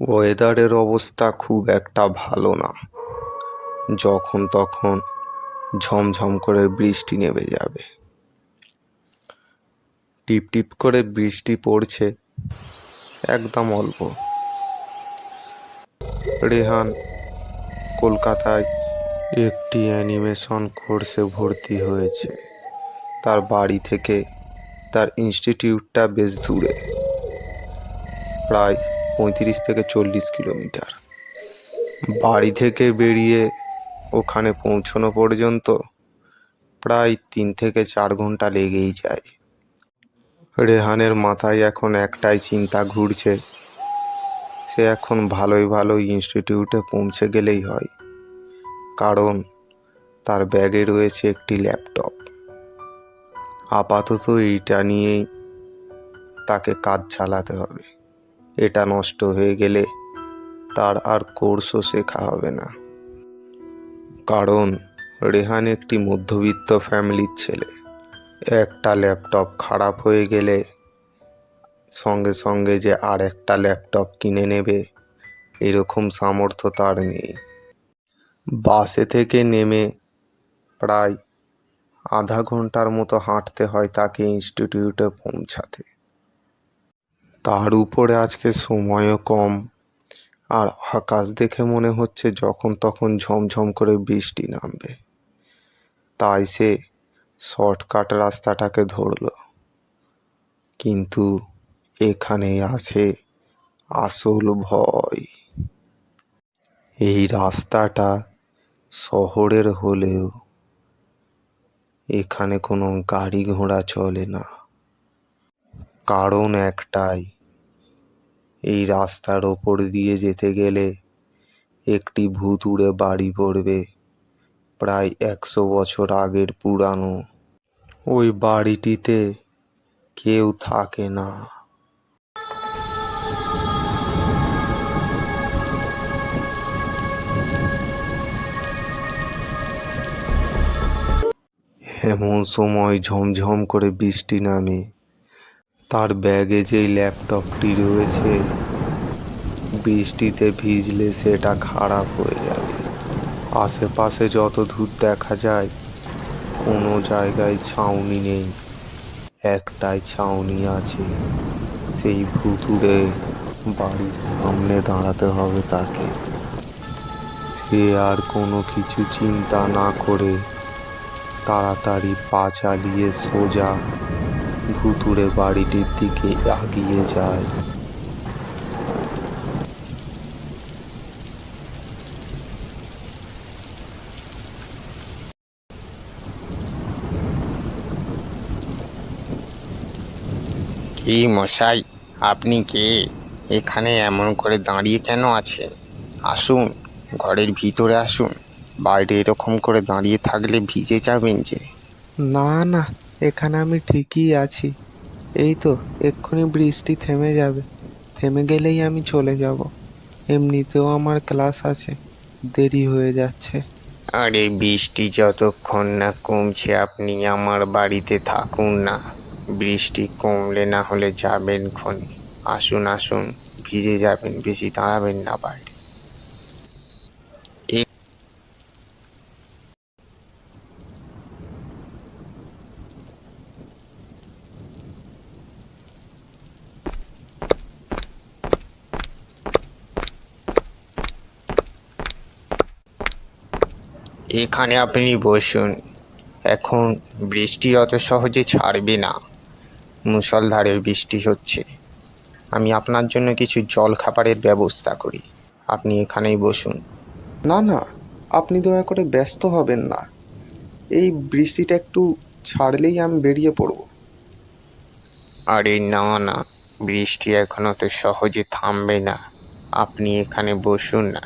ওয়েদারের অবস্থা খুব একটা ভালো না। যখন তখন ঝমঝম করে বৃষ্টি নেমে যাবে। টিপ টিপ করে বৃষ্টি পড়ছে, একদম অল্প। রেহান কলকাতায় একটি অ্যানিমেশন কোর্সে ভর্তি হয়েছে। তার বাড়ি থেকে তার ইনস্টিটিউটটা বেশ দূরে, প্রায় 35 থেকে 40 কিলোমিটার। বাড়ি থেকে বেরিয়ে ওখানে পৌঁছানো পর্যন্ত প্রায় 3 থেকে 4 ঘন্টা লেগেই যায়। রেহানের মাথায় এখন একটাই চিন্তা ঘুরছে, সে এখন ভালোই ইনস্টিটিউটে পৌঁছে গেলেই হয়। কারণ তার ব্যাগে রয়েছে একটি ল্যাপটপ। আপাতত এইটা নিয়েই তাকে কাজ চালাতে হবে। এটা নষ্ট হয়ে গেলে তার আর কোর্সও শেখা হবে না। কারণ রেহান একটি মধ্যবিত্ত ফ্যামিলির ছেলে। একটা ল্যাপটপ খারাপ হয়ে গেলে সঙ্গে সঙ্গে যে আর একটা ল্যাপটপ কিনে নেবে এরকম সামর্থ্য তার নেই। বাসে থেকে নেমে প্রায় আধা ঘন্টার মতো হাঁটতে হয় তাকে ইনস্টিটিউটে পৌঁছাতে। তার উপরে আজকে সময়ও কম, আর আকাশ দেখে মনে হচ্ছে যখন তখন ঝমঝম করে বৃষ্টি নামবে। তাই সে শর্টকাট রাস্তাটাকে ধরল। কিন্তু এখানেই আছে আসল ভয়। এই রাস্তাটা শহরের হলেও এখানে কোনো গাড়ি ঘোড়া চলে না। কারণ একটাই, এই রাস্তার ওপর দিয়ে যেতে গেলে একটি ভুতুড়ে বাড়ি পড়বে, প্রায় 100 বছর আগের পুরানো। ওই বাড়িটিতে কেউ থাকে না। এমন সময় ঝমঝম করে বৃষ্টি নামে। তার ব্যাগে যেই ল্যাপটপটি রয়েছে, বৃষ্টিতে ভিজলে সেটা খারাপ হয়ে যাবে। আশেপাশে যত দূর দেখা যায় কোনো জায়গায় ছাউনি নেই। একটাই ছাউনি আছে, সেই ভুতুড়ে বাড়ির সামনে দাঁড়াতে হবে তাকে। সে আর কোনো কিছু চিন্তা না করে তাড়াতাড়ি পা চালিয়ে সোজা ভুতুড়ে বাড়িটির দিকে এগিয়ে যায়। কি মশাই, আপনি কে? এখানে এমন করে দাঁড়িয়ে কেন আছেন? আসুন, ঘরের ভিতরে আসুন। বাইরে এরকম করে দাঁড়িয়ে থাকলে ভিজে যাবেন যে। না না, এখানে আমি ঠিকই আছি। এই তো এক্ষুনি বৃষ্টি থেমে যাবে। থেমে গেলেই আমি চলে যাব। এমনিতেও আমার ক্লাস আছে, দেরি হয়ে যাচ্ছে। আরে বৃষ্টি যতক্ষণ না কমছে আপনি আমার বাড়িতে থাকুন না। বৃষ্টি কমলে না হলে যাবেন ক্ষণে। আসুন আসুন, ভিজে যাবেন, বেশি দাঁড়াবেন না বাইরে। এখানে আপনি বসুন। এখন বৃষ্টি অত সহজে ছাড়বে না। মুষলধারে বৃষ্টি হচ্ছে। আমি আপনার জন্য কিছু জল খাবারের ব্যবস্থা করি। আপনি এখানেই বসুন। না না, আপনি দয়া করে ব্যস্ত হবেন না। এই বৃষ্টিটা একটু ছাড়লেই আমি বেরিয়ে পড়ব। আরে না না, বৃষ্টি এখন অত সহজে থামবে না। আপনি এখানে বসুন না।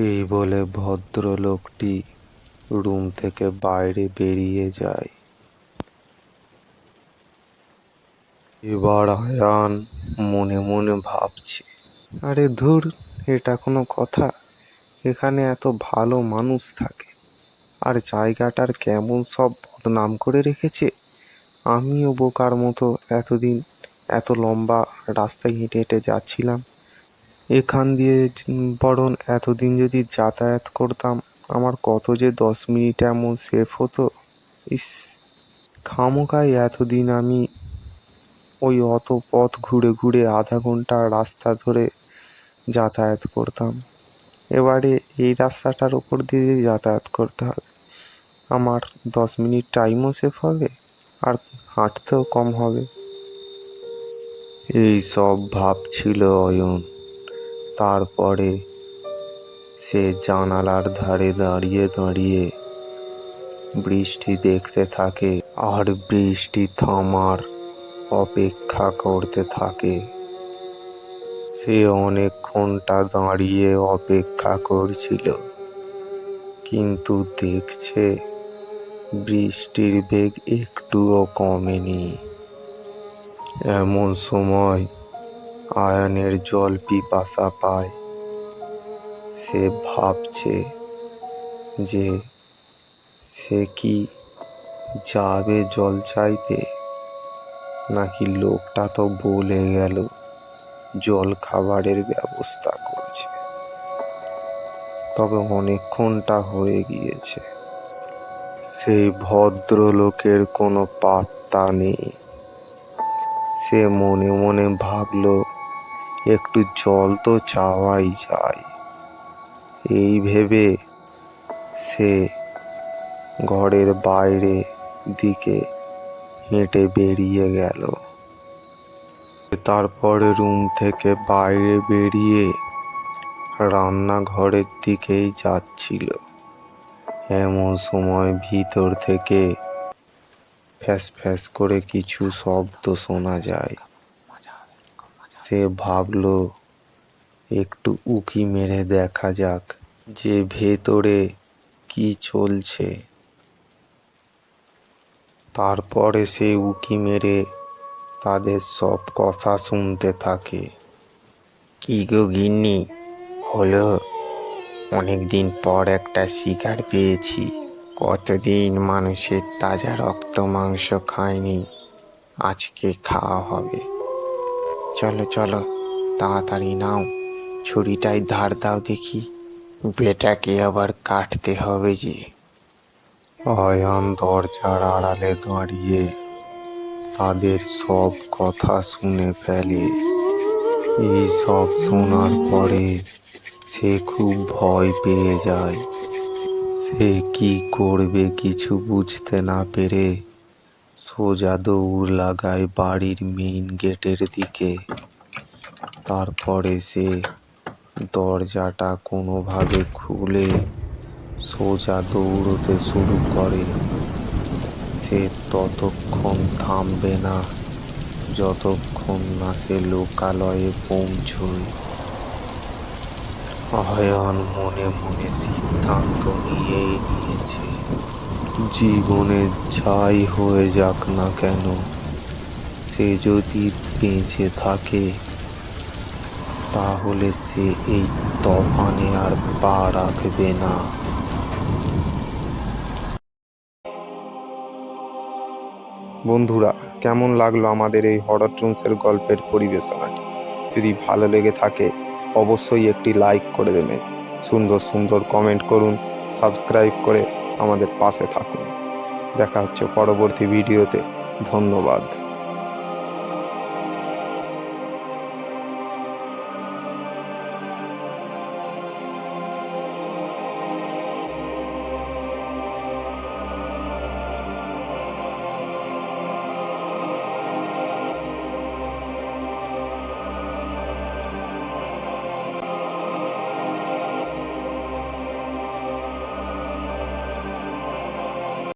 এই বলে ভদ্রলোকটি রুম থেকে বাইরে বেরিয়ে যায়। এবার আয়ান মনে মনে ভাবছে, আরে ধুর, এটা কোনো কথা? এখানে এত ভালো মানুষ থাকে, আর জায়গাটার কেমন সব বদনাম করে রেখেছে। আমিও বোকার মতো এতদিন এত লম্বা রাস্তায় হেঁটে হেঁটে যাচ্ছিলাম। এখান দিয়ে বরং এতদিন যদি যাতায়াত করতাম, আমার কত যে 10 মিনিট এমন সেভ হতো। ইস, খামোকাই এতদিন আমি ওই অত পথ ঘুরে ঘুরে আধা ঘন্টা রাস্তা ধরে যাতায়াত করতাম। এবারে এই রাস্তাটার ওপর দিয়ে যাতায়াত করতে হবে, আমার 10 মিনিট টাইমও সেভ হবে আর হাঁটতেও কম হবে। এই সব ভাবছিল অয়ন। তারপরে সে জানালার ধারে দাঁড়িয়ে দাঁড়িয়ে বৃষ্টি দেখতে থাকে আর বৃষ্টি থামার অপেক্ষা করতে থাকে। সে অনেক ঘন্টা দাঁড়িয়ে অপেক্ষা করছিল, কিন্তু দেখছে বৃষ্টির বেগ একটুও কমেনি। এমন সময় আয়ানের জল পিপাসা পায়। সে ভাবছে যে সে কি যাবে জল চাইতে, নাকি লোকটা তো বলে গেল জল খাবারের ব্যবস্থা করছে। তবে অনেকক্ষণটা হয়ে গিয়েছে, সেই ভদ্রলোকের কোনো পাত্তা নেই। সে মনে মনে ভাবল, একটু জল তো চাওয়াই যায়। এই ভেবে সে ঘরের বাইরে দিকে হেঁটে বেরিয়ে গেল। তারপরে রুম থেকে বাইরে বেরিয়ে রান্নাঘরের দিকেই যাচ্ছিল। এমন সময় ভিতর থেকে ফ্যাস ফ্যাস করে কিছু শব্দ শোনা যায়। সে ভাবল, একটু উঁকি মেরে দেখা যাক যে ভেতরে কি চলছে। তারপরে সে উঁকি মেরে তাদের সব কথা শুনতে থাকে। কি গো গিন্নি, হলো? অনেকদিন পর একটা শিকার পেয়েছি। কতদিন মানুষের তাজা রক্ত মাংস খায়নি, আজকে খাওয়া হবে। চলো চলো, তাড়াতাড়ি নাও, ছুরিটাই ধার দাও দেখি, বেটাকে আবার কাটতে হবে যে। অয়ন দরজার আড়ালে দাঁড়িয়ে তাদের সব কথা শুনে ফেলে। এই সব শোনার পরে সে খুব ভয় পেয়ে যায়। সে কি করবে কিছু বুঝতে না পেরে সোজা দৌড় লাগায় বাড়ির মেইন গেটের দিকে। তারপরে সে দরজাটা কোনোভাবে খুলে সোজা দৌড়তে শুরু করে। সে ততক্ষণ থামবে না যতক্ষণ না সে লোকালয়ে পৌঁছয়। অয়ন মনে মনে সিদ্ধান্ত নিয়েই নিয়েছে, জীবনে যাই হয়ে যাক না কেন, সে যদি বেঁচে থাকে তাহলে সে এই তফানে আর পা রাখবে না। বন্ধুরা, কেমন লাগলো আমাদের এই হরর টুনসের গল্পের পরিবেশনাটি? যদি ভালো লেগে থাকে অবশ্যই একটি লাইক করে দেবেন, সুন্দর সুন্দর কমেন্ট করুন, সাবস্ক্রাইব করে আমাদের পাশে থাকুন। দেখা হচ্ছে পরবর্তী ভিডিওতে। ধন্যবাদ।